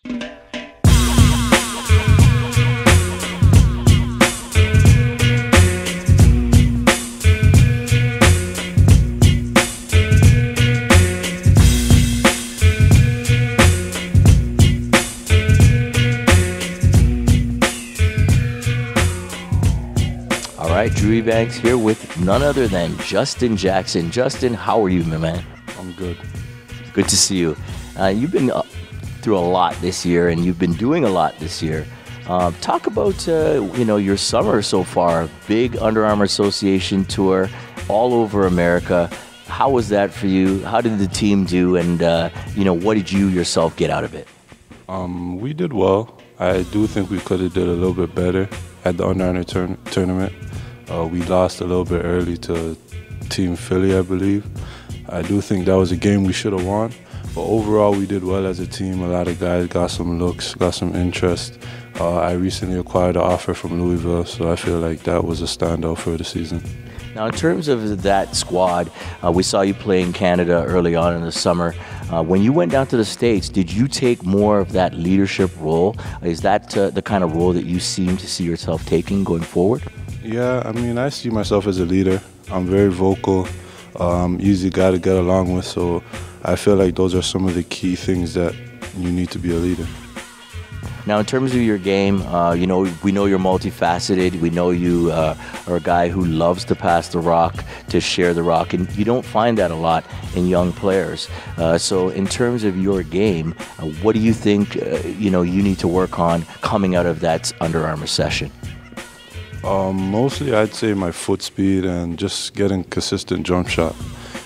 All right, Drew Ebanks here with none other than Justin Jackson. Justin, how are you, my man? I'm good. Good to see you. You've been through a lot this year, and you've been doing a lot this year. Talk about your summer so far. Big Under Armour Association tour all over America. How was that for you? How did the team do? And what did you yourself get out of it? We did well. I do think we could have did a little bit better at the Under Armour tournament. We lost a little bit early to Team Philly, I believe. I do think that was a game we should have won. But overall, we did well as a team. A lot of guys got some looks, got some interest. I recently acquired an offer from Louisville, so I feel like that was a standout for the season. Now, in terms of that squad, we saw you play in Canada early on in the summer. When you went down to the States, did you take more of that leadership role? Is that the kind of role that you seem to see yourself taking going forward? Yeah, I mean, I see myself as a leader. I'm very vocal, easy guy to get along with, so I feel like those are some of the key things that you need to be a leader. Now, in terms of your game, we know you're multifaceted. We know you are a guy who loves to pass the rock, to share the rock, and you don't find that a lot in young players. So in terms of your game, what do you think you need to work on coming out of that Under Armour session? Mostly, I'd say my foot speed and just getting consistent jump shot.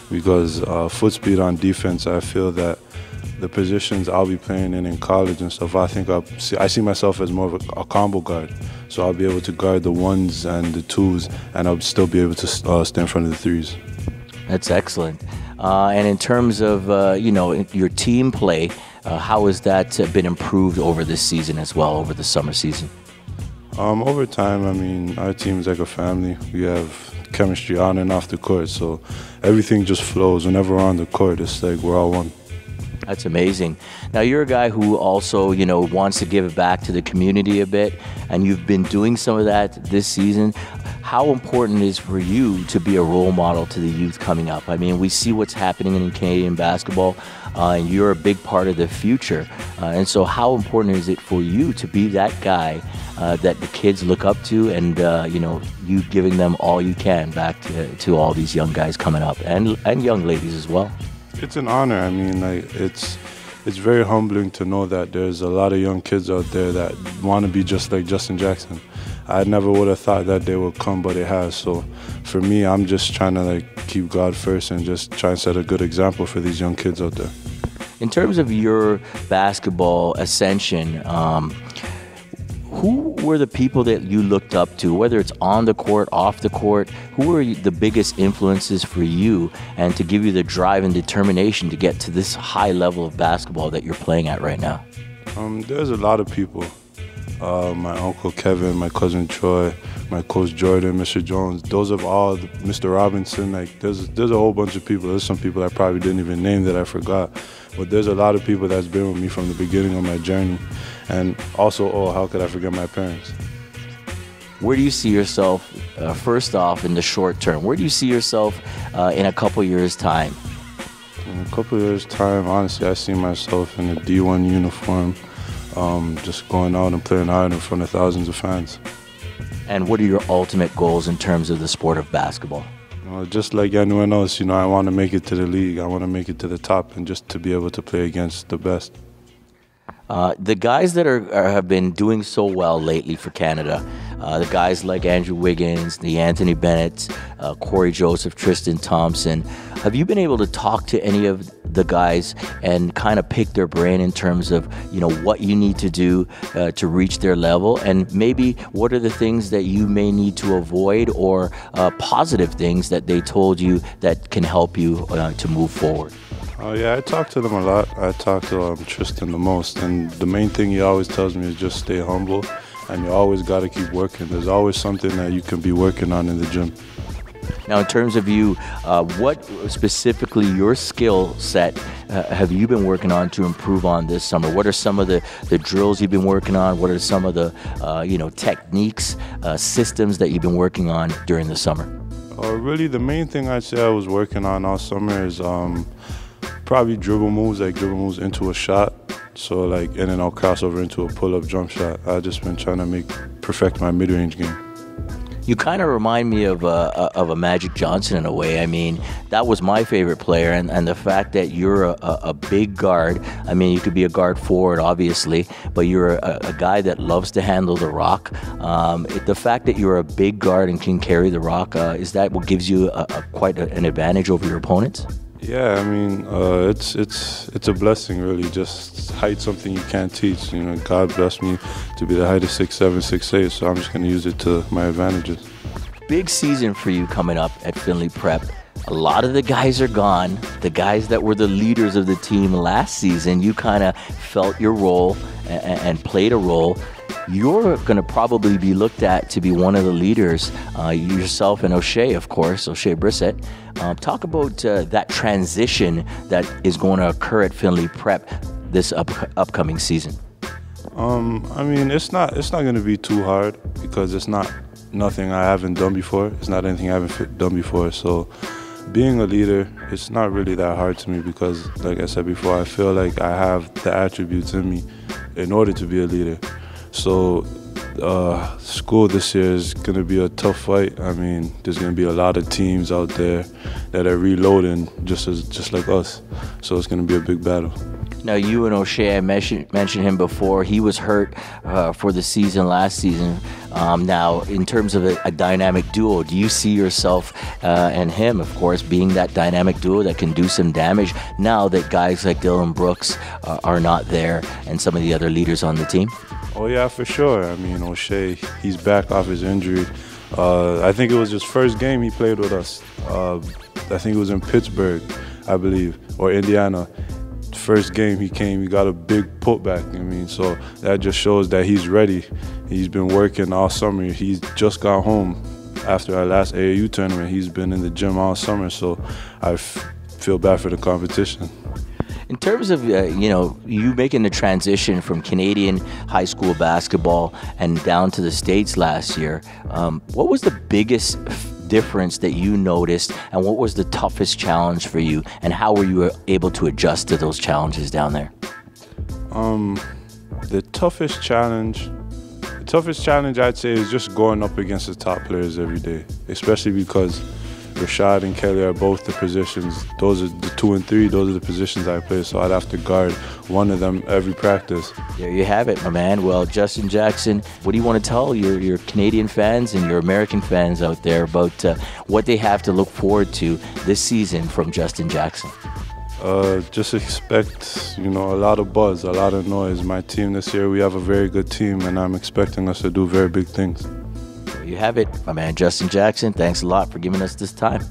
Because foot speed on defense, I feel that the positions I'll be playing in college and stuff, I think I see myself as more of a combo guard. So I'll be able to guard the ones and the twos, and I'll still be able to stay in front of the threes. That's excellent. And in terms of your team play, how has that been improved over this season as well, over the summer season? Over time, I mean, our team's like a family. We have chemistry on and off the court, so everything just flows. Whenever we're on the court, it's like we're all one. That's amazing. Now, you're a guy who also, wants to give back to the community a bit, and you've been doing some of that this season. How important is for you to be a role model to the youth coming up? I mean, we see what's happening in Canadian basketball, and you're a big part of the future. And so how important is it for you to be that guy that the kids look up to, and, you giving them all you can back to all these young guys coming up, and young ladies as well? It's an honor. I mean, it's very humbling to know that there's a lot of young kids out there that want to be just like Justin Jackson. I never would have thought that they would come, but it has. So for me, I'm just trying to keep God first and just try and set a good example for these young kids out there. In terms of your basketball ascension, who were the people that you looked up to, whether it's on the court, off the court? Who were the biggest influences for you and to give you the drive and determination to get to this high level of basketball that you're playing at right now? There's a lot of people. My uncle Kevin, my cousin Troy, my coach Jordan, Mr. Jones. Those are all, Mr. Robinson. There's a whole bunch of people. There's some people I probably didn't even name that I forgot. But there's a lot of people that's been with me from the beginning of my journey. And also, how could I forget my parents? Where do you see yourself, first off, in the short term? Where do you see yourself in a couple years' time? In a couple years' time, honestly, I see myself in a D1 uniform, just going out and playing hard in front of thousands of fans. And what are your ultimate goals in terms of the sport of basketball? Just like anyone else, I want to make it to the league. I want to make it to the top and just to be able to play against the best. The guys that have been doing so well lately for Canada, the guys like Andrew Wiggins, the Anthony Bennett, Corey Joseph, Tristan Thompson, have you been able to talk to any of the guys and kind of pick their brain in terms of, what you need to do to reach their level, and maybe what are the things that you may need to avoid, or positive things that they told you that can help you to move forward? Yeah, I talk to them a lot. I talk to Tristan the most, and the main thing he always tells me is just stay humble, and you always got to keep working. There's always something that you can be working on in the gym. Now, in terms of you, what specifically your skill set have you been working on to improve on this summer? What are some of the drills you've been working on? What are some of the techniques, systems that you've been working on during the summer? Really, the main thing I'd say I was working on all summer is probably dribble moves into a shot. So like in and out crossover into a pull-up jump shot. I've just been trying to perfect my mid-range game. You kind of remind me of a Magic Johnson in a way. I mean, that was my favorite player, and the fact that you're a big guard. I mean, you could be a guard forward, obviously, but you're a guy that loves to handle the rock. The fact that you're a big guard and can carry the rock, is that what gives you quite an advantage over your opponents? Yeah, I mean, it's a blessing, really. Just height, something you can't teach. You know, God blessed me to be the height of 6'7", 6'8", so I'm just going to use it to my advantages. Big season for you coming up at Findlay Prep. A lot of the guys are gone. The guys that were the leaders of the team last season, you kind of felt your role and played a role. You're going to probably be looked at to be one of the leaders, yourself and O'Shea, of course, O'Shea Brissett. Talk about that transition that is going to occur at Findlay Prep this upcoming season. I mean, it's not going to be too hard because it's not nothing I haven't done before. It's not anything I haven't done before. So being a leader, it's not really that hard to me because, like I said before, I feel like I have the attributes in me in order to be a leader. So school this year is going to be a tough fight. I mean, there's going to be a lot of teams out there that are reloading just like us. So it's going to be a big battle. Now, you and O'Shea, I mentioned him before. He was hurt for the season last season. Now, in terms of a dynamic duo, do you see yourself and him, of course, being that dynamic duo that can do some damage now that guys like Dylan Brooks are not there and some of the other leaders on the team? Oh, yeah, for sure. I mean, O'Shea, he's back off his injury. I think it was his first game he played with us. I think it was in Pittsburgh, I believe, or Indiana. First game he came, he got a big putback. I mean, so that just shows that he's ready. He's been working all summer. He's just got home after our last AAU tournament. He's been in the gym all summer, so I feel bad for the competition. In terms of, you making the transition from Canadian high school basketball and down to the States last year, what was the biggest difference that you noticed, and what was the toughest challenge for you, and how were you able to adjust to those challenges down there? The toughest challenge I'd say is just going up against the top players every day, especially because Rashad and Kelly are both the positions. Those are the 2 and 3. Those are the positions I play, so I'd have to guard one of them every practice. There you have it, my man. Well, Justin Jackson, what do you want to tell your Canadian fans and your American fans out there about what they have to look forward to this season from Justin Jackson? Just expect, a lot of buzz, a lot of noise. My team this year, we have a very good team, and I'm expecting us to do very big things. There you have it, my man Justin Jackson. Thanks a lot for giving us this time.